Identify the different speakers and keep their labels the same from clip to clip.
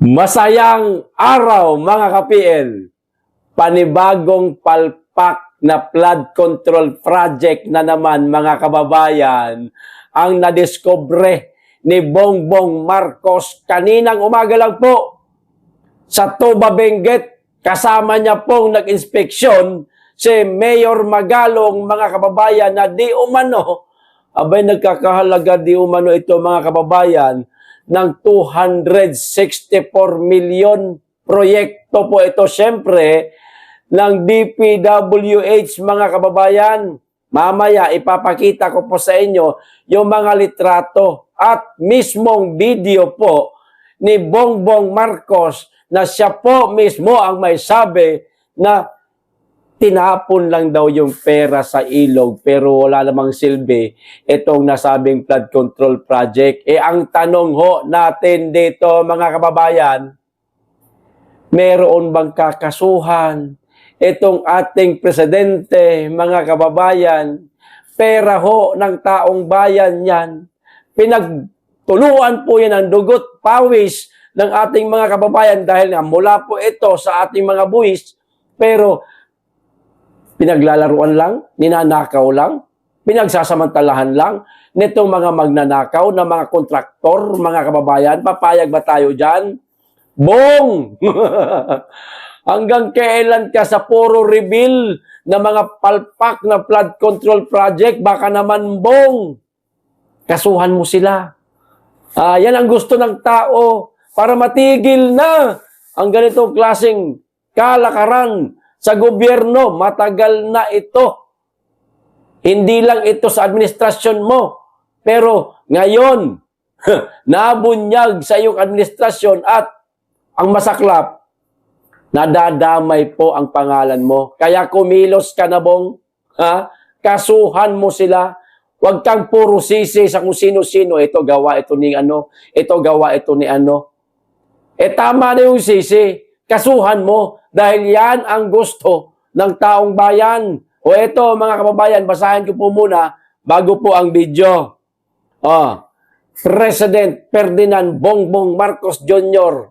Speaker 1: Masayang araw mga ka-PL. Panibagong palpak na flood control project na naman mga kababayan ang nadiskubre ni Bongbong Marcos kaninang umaga lang po sa Tuba Benguet. Kasama niya pong nag-inspeksyon si Mayor Magalong mga kababayan na di umano, abay nagkakahalaga di umano ito mga kababayan ng 264 million proyekto po ito syempre ng DPWH mga kababayan. Mamaya ipapakita ko po sa inyo yung mga litrato at mismong video po ni Bongbong Marcos na siya po mismo ang may sabi na tinapon lang daw yung pera sa ilog pero wala namang silbi itong nasabing flood control project. Ang tanong ho natin dito mga kababayan, meron bang kakasuhan itong ating presidente mga kababayan? Pera ho ng taong bayan yan. Pinagtuluan po yan ng dugot, pawis ng ating mga kababayan dahil nga mula po ito sa ating mga buwis, pero pinaglalaruan lang, ninanakaw lang, pinagsasamantalahan lang nitong mga magnanakaw na mga kontraktor, mga kababayan. Papayag ba tayo dyan? Bong! Hanggang kailan ka sa puro reveal na mga palpak na flood control project? Baka naman, Bong, kasuhan mo sila. Yan ang gusto ng tao para matigil na ang ganitong klaseng kalakaran sa gobyerno. Matagal na ito. Hindi lang ito sa administrasyon mo. Pero ngayon, nabunyag sa iyong administrasyon at ang masaklap, nadadamay po ang pangalan mo. Kaya kumilos ka na, Bong. Kasuhan mo sila. Huwag kang puro sisi sa kung sino-sino. Ito gawa ito ni ano. Ito gawa ito ni ano. Tama na yung sisi. Kasuhan mo. Dahil yan ang gusto ng taong bayan. O ito mga kababayan, basahin ko po muna bago po ang video. President Ferdinand Bongbong Marcos Jr.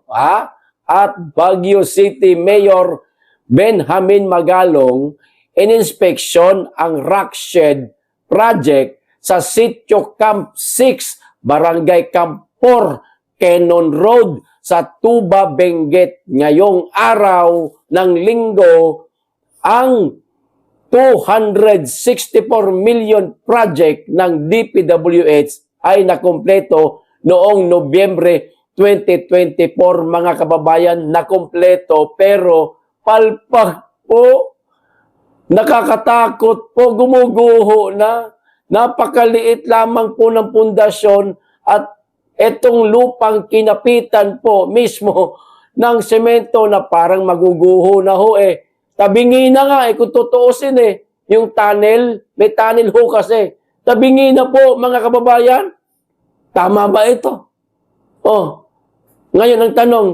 Speaker 1: At Baguio City Mayor Benjamin Magalong ininspeksyon ang rock shed project sa Sitio Camp 6, Barangay Camp 4, Cannon Road sa Tuba Benguet. Ngayong araw ng linggo, ang 264 million project ng DPWH ay nakumpleto noong Nobyembre 2024 mga kababayan, nakumpleto pero palpak po, nakakatakot po, gumuguho na, napakaliit lamang po ng pundasyon at etong lupang kinapitan po mismo ng semento na parang maguguho na ho Tabingi na nga kung tutuusin yung tunnel, may tunnel ho kasi. Tabingi na po mga kababayan. Tama ba ito? Ngayon ang tanong,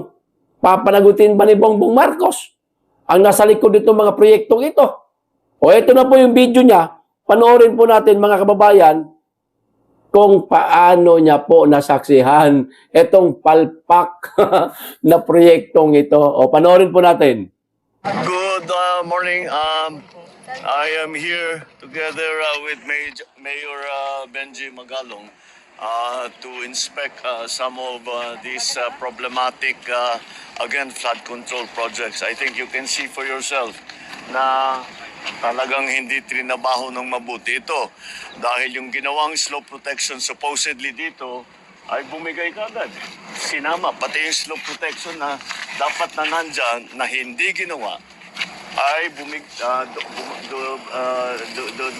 Speaker 1: papanagutin ba ni Bongbong Marcos ang nasa likod dito mga proyektong ito? Ito na po yung video niya. Panoorin po natin mga kababayan kung paano niya po nasaksihan itong palpak na proyektong ito. Panoorin po natin.
Speaker 2: Good morning. I am here together with Mayor Benji Magalong to inspect some of these problematic, again, flood control projects. I think you can see for yourself na talagang hindi trinabaho ng mabuti ito. Dahil yung ginawang slope protection supposedly dito ay bumigay kagad. Sinama, pati yung slope protection na dapat na nandyan na hindi ginawa ay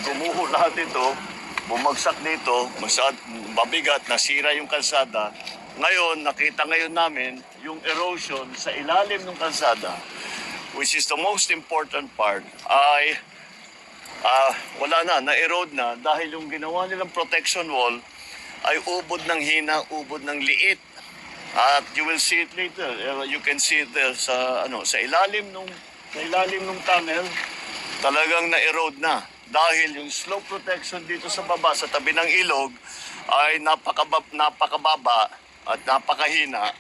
Speaker 2: gumuho lahat ito, bumagsak dito, mabigat, nasira yung kalsada. Ngayon, nakita ngayon namin yung erosion sa ilalim ng kalsada, which is the most important part, ay wala na-erode na dahil yung ginawa nilang protection wall ay ubod ng hina, ubod ng liit. At you will see it later. You can see it there sa ilalim nung tunnel, talagang na-erode na. Dahil yung slope protection dito sa baba, sa tabi ng ilog, ay napakababa at napakahina.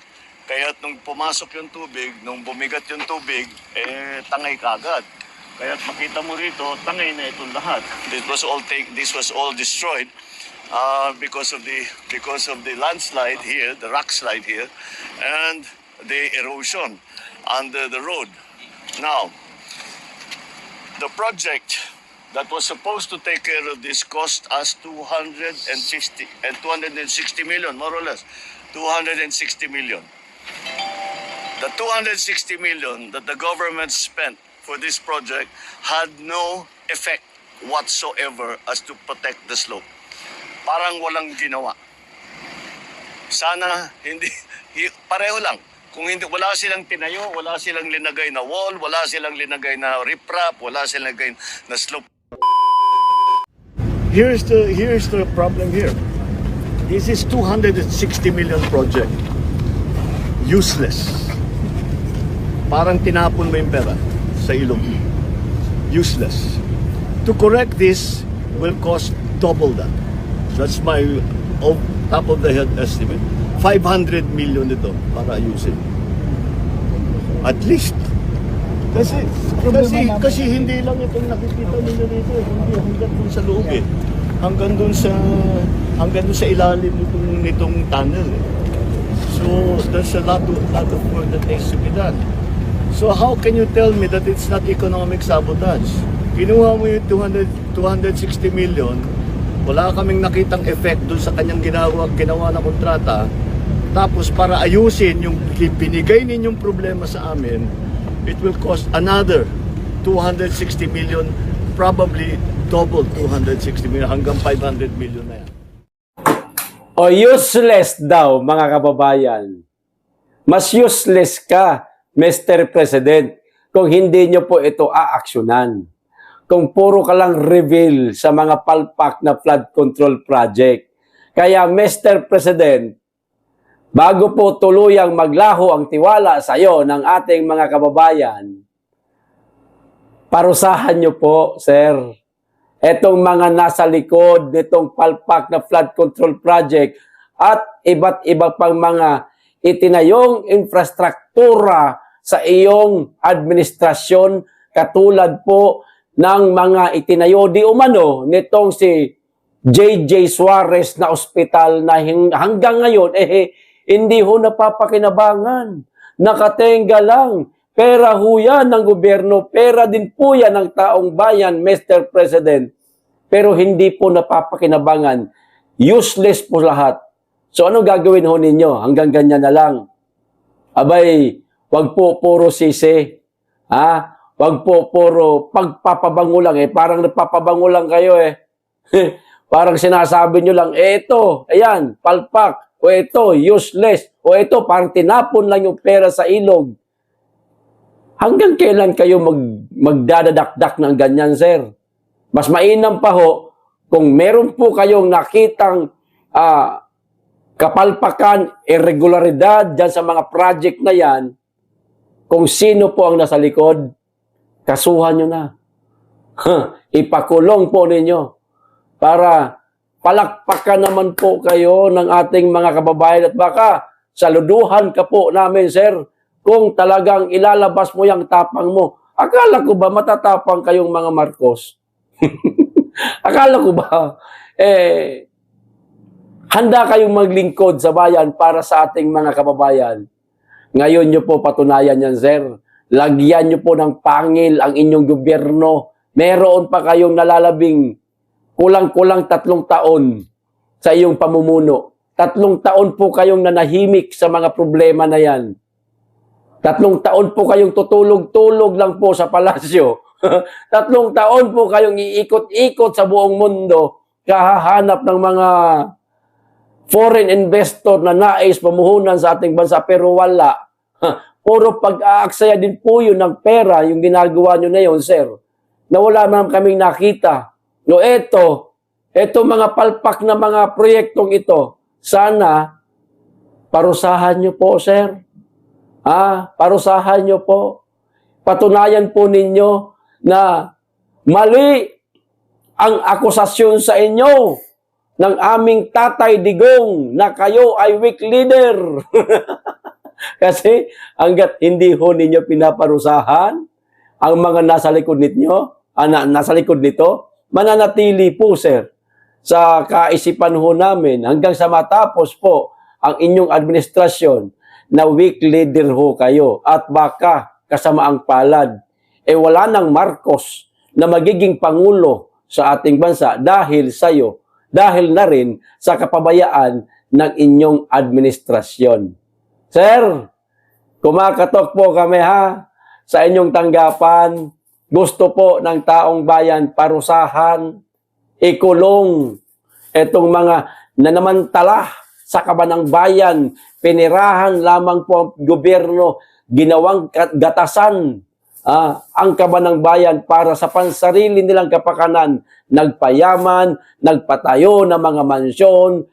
Speaker 2: Kaya nung pumasok yung tubig, nung bumigat yung tubig, tangay kagad. Kaya makita mo rito, tangay na itong lahat. This was all destroyed because of the landslide here, the rock slide here, and the erosion under the road. Now, the project that was supposed to take care of this cost us 260 million, more or less, 260 million. The 260 million that the government spent for this project had no effect whatsoever as to protect the slope. Parang walang ginawa. Sana hindi pareho lang. Kung hindi, wala silang tinayo, wala silang linagay na wall, wala silang linagay na riprap, wala silang linagay na slope.
Speaker 3: Here's the problem here. This is 260 million project. Useless. Parang tinapon mo yung pera sa ilog. Useless. To correct this will cost double that. That's my top of the head estimate. 500 million ito para ayusin. At least. Kasi hindi lang itong nakikita ninyo dito, hindi hanggang dun sa loob eh. Hanggang dun sa ilalim nitong tunnel eh. So there's a lot of work that needs to be done. So how can you tell me that it's not economic sabotage? Kinuha mo yung 260 million, wala kaming nakitang effect dun sa kanyang ginawa na kontrata. Tapos para ayusin yung binigay ninyong problema sa amin, it will cost another 260 million, probably double 260 million, hanggang 500 million na yan.
Speaker 1: O useless daw, mga kababayan. Mas useless ka, Mr. President, kung hindi nyo po ito aaksyonan. Kung puro ka lang reveal sa mga palpak na flood control project. Kaya, Mr. President, bago po tuluyang maglaho ang tiwala sa iyo ng ating mga kababayan, parusahan nyo po, sir, etong mga nasa likod nitong palpak na flood control project at iba't iba pang mga itinayong infrastruktura sa iyong administrasyon, katulad po ng mga itinayo di umano nitong si J.J. Suarez na ospital na hanggang ngayon hindi ho napapakinabangan. Nakatenga lang. Pera ho yan ng gobyerno. Pera din po yan ng taong bayan, Mr. President. Pero hindi po napapakinabangan. Useless po lahat. So ano gagawin ho ninyo? Hanggang ganyan na lang. Abay, wag po puro sisi. Wag po puro pagpapabango lang. Parang nagpapabango lang kayo eh. Parang sinasabi nyo lang, ito, ayan, palpak. O ito, useless. O ito, parang tinapon lang yung pera sa ilog. Hanggang kailan kayo magdadadakdak ng ganyan, sir? Mas mainam pa ho, kung meron po kayong nakitang kapalpakan, irregularidad dyan sa mga project na yan, kung sino po ang nasa likod, kasuhan nyo na. Ipakulong po ninyo para palakpakan naman po kayo ng ating mga kababayan at baka saluduhan ka po namin, sir, kung talagang ilalabas mo yung tapang mo. Akala ko ba matatapang kayong mga Marcos? Akala ko ba handa kayong maglingkod sa bayan para sa ating mga kababayan? Ngayon nyo po patunayan yan, sir. Lagyan nyo po ng pangil ang inyong gobyerno. Meron pa kayong nalalabing kulang-kulang 3 taon sa iyong pamumuno. 3 taon po kayong nanahimik sa mga problema na yan. 3 taon po kayong tutulog-tulog lang po sa palasyo. 3 taon po kayong iikot-ikot sa buong mundo kahahanap ng mga foreign investor na nais pamuhunan sa ating bansa pero wala. Puro pag-aaksaya din po yun ng pera yung ginagawa nyo na yun, sir. Na wala man kaming nakita. No, eto mga palpak na mga proyektong ito, sana parusahan nyo po, sir. Parusahan nyo po. Patunayan po ninyo na mali ang akusasyon sa inyo ng aming Tatay Digong na kayo ay weak leader. Kasi hanggat hindi ho ninyo pinaparusahan ang mga nasa likod ninyo, nasa likod nito, mananatili po, sir, sa kaisipan ho namin hanggang sa matapos po ang inyong administrasyon na weak leader ho kayo at baka kasamaang palad. Wala nang Marcos na magiging pangulo sa ating bansa dahil sa iyo, dahil na rin sa kapabayaan ng inyong administrasyon. Sir, kumakatok po kami ha sa inyong tanggapan. Gusto po ng taong bayan parusahan, ikulong itong mga nanamantala sa kabanang bayan, pinirahan lamang po ang gobyerno, ginawang gatasan ang kabanang bayan para sa pansarili nilang kapakanan, nagpayaman, nagpatayo ng mga mansyon,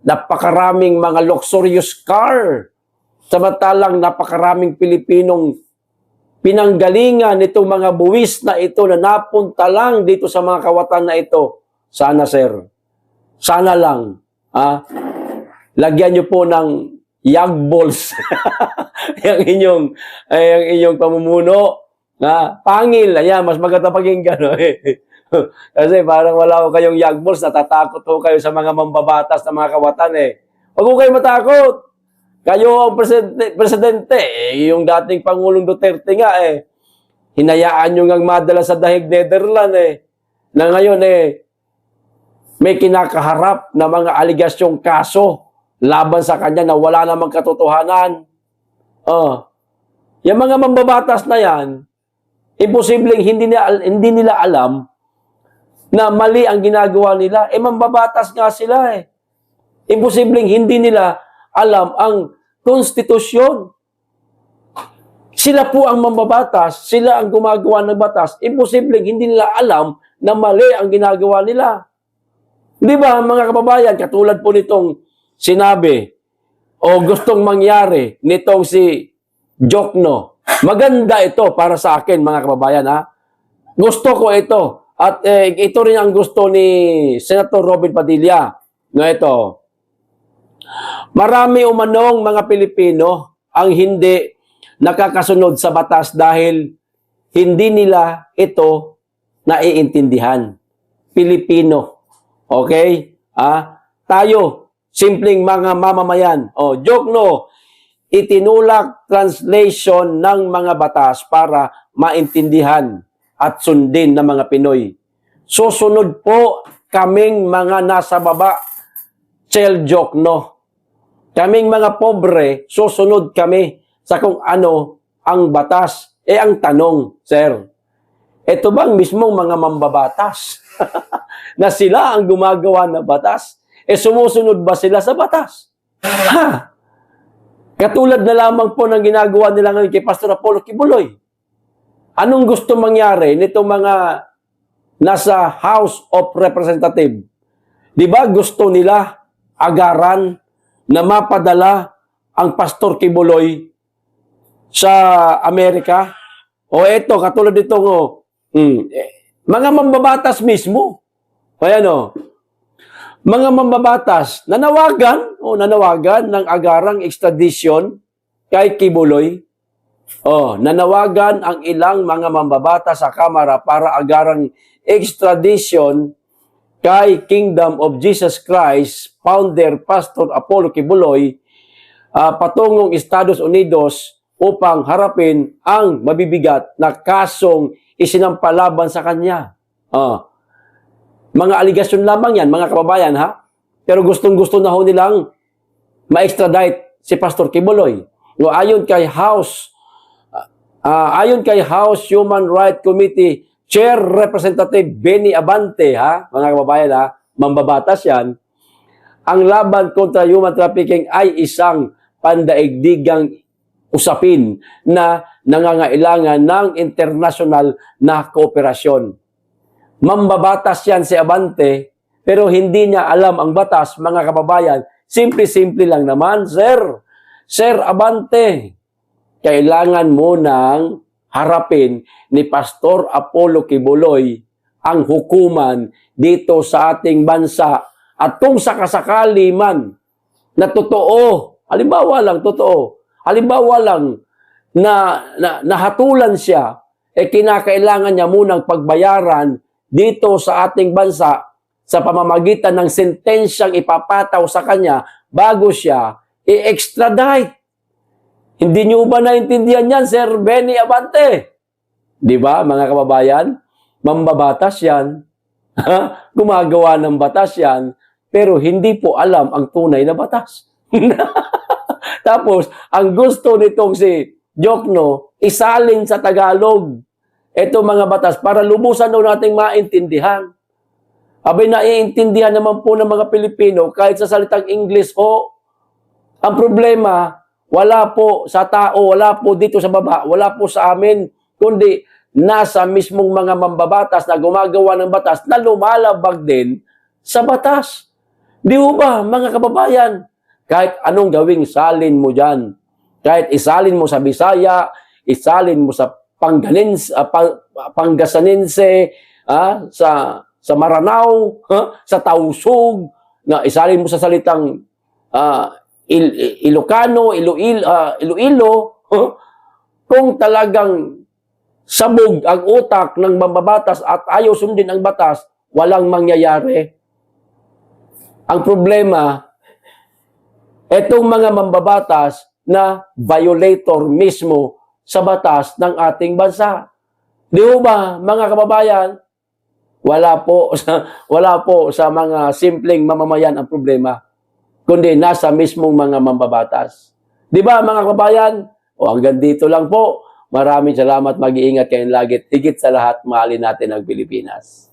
Speaker 1: napakaraming mga luxurious car, samantalang napakaraming Pilipinong pinanggalingan nitong mga buwis na ito na napunta lang dito sa mga kawatan na ito. Sana, sir, sana lang, lagyan nyo po ng yag balls yung inyong pamumuno. Pangil, ayan, mas maganda pakinggan. Kasi parang wala ko kayong yag balls, natatakot ho kayo sa mga mambabatas na mga kawatan Huwag ko kayo matakot. Kayo ang presidente, yung dating Pangulong Duterte nga hinayaan nyo ngang madala sa dahig Netherlands na ngayon may kinakaharap na mga aligasyong kaso laban sa kanya na wala namang katotohanan. Yung mga mambabatas na yan, imposibleng hindi nila alam na mali ang ginagawa nila. Mambabatas nga sila Imposibleng hindi nila alam ang konstitusyon. Sila po ang mambabatas, sila ang gumagawa ng batas. Imposibleng hindi nila alam na mali ang ginagawa nila. Di ba, mga kababayan, katulad po nitong sinabi o gustong mangyari nitong si Jokno. Maganda ito para sa akin, mga kababayan. Gusto ko ito. At ito rin ang gusto ni Senator Robin Padilla. Ito. Marami umanong mga Pilipino ang hindi nakakasunod sa batas dahil hindi nila ito naiintindihan. Pilipino. Okay? Tayo, simpleng mga mamamayan. Jokno, itinulak translation ng mga batas para maintindihan at sundin ng mga Pinoy. Susunod po kaming mga nasa baba, Chel Jokno. Kaming mga pobre, susunod kami sa kung ano ang batas. Ang tanong, sir, ito bang mismong mga mambabatas na sila ang gumagawa ng batas? Sumusunod ba sila sa batas? Katulad na lamang po ng ginagawa nila ngayon kay Pastor Apollo Kibuloy. Anong gusto mangyari nitong mga nasa House of Representatives? Di ba gusto nila agaran na mapadala ang Pastor Kibuloy sa Amerika? Ito, katulad dito mga mambabatas mismo. Mga mambabatas nanawagan ng agarang extradition kay Kibuloy. Nanawagan ang ilang mga mambabatas sa Kamara para agarang extradition kay Kingdom of Jesus Christ, founder Pastor Apollo Kibuloy, patungong Estados Unidos upang harapin ang mabibigat na kasong isinampalaban sa kanya. Mga aligasyon lamang yan, mga kababayan, Pero gustong-gusto na ho nilang ma-extradite si Pastor Kibuloy. Ayon kay House Human Rights Committee Chair Representative Benny Abante, mga kababayan, mambabatas yan, ang laban kontra human trafficking ay isang pandaigdigang usapin na nangangailangan ng international na kooperasyon. Mambabatas yan si Abante, pero hindi niya alam ang batas, mga kababayan. Simple-simple lang naman, sir. Sir Abante, kailangan mo nang harapin ni Pastor Apollo Kibuloy ang hukuman dito sa ating bansa. At kung sakasakali man na totoo Halimbawa lang, totoo. Halimbawa lang na nahatulan siya, kinakailangan niya munang pagbayaran dito sa ating bansa sa pamamagitan ng sentensyang ipapataw sa kanya bago siya i-extradite. Hindi niyo ba naintindihan yan, Sir Benny Abante? Di ba, mga kababayan? Mambabatas yan. Gumagawa ng batas yan, pero hindi po alam ang tunay na batas. Tapos, ang gusto nitong si Jokno, isalin sa Tagalog ito mga batas para lubusan daw nating maintindihan. Abay, naiintindihan naman po ng mga Pilipino kahit sa salitang English ho. Ang problema, wala po sa tao, wala po dito sa baba, wala po sa amin, kundi nasa mismong mga mambabatas na gumagawa ng batas na lumalabag din sa batas. Di ba, mga kababayan? Kahit anong gawing salin mo dyan, kahit isalin mo sa Bisaya, isalin mo sa Pangasinense, sa Maranao, sa Tausug, na isalin mo sa salitang Ilocano, Iloilo, kung talagang sabog ang utak ng mambabatas at ayaw sundin ang batas, walang mangyayari. Ang problema, etong mga mambabatas na violator mismo sa batas ng ating bansa. Di ba, mga kababayan? Wala po sa mga simpleng mamamayan ang problema, kundi nasa mismong mga mambabatas. Di ba, mga kababayan? O hanggang dito lang po. Maraming salamat, mag-iingat kayong lagi. Higit sa lahat, mahalin natin ang Pilipinas.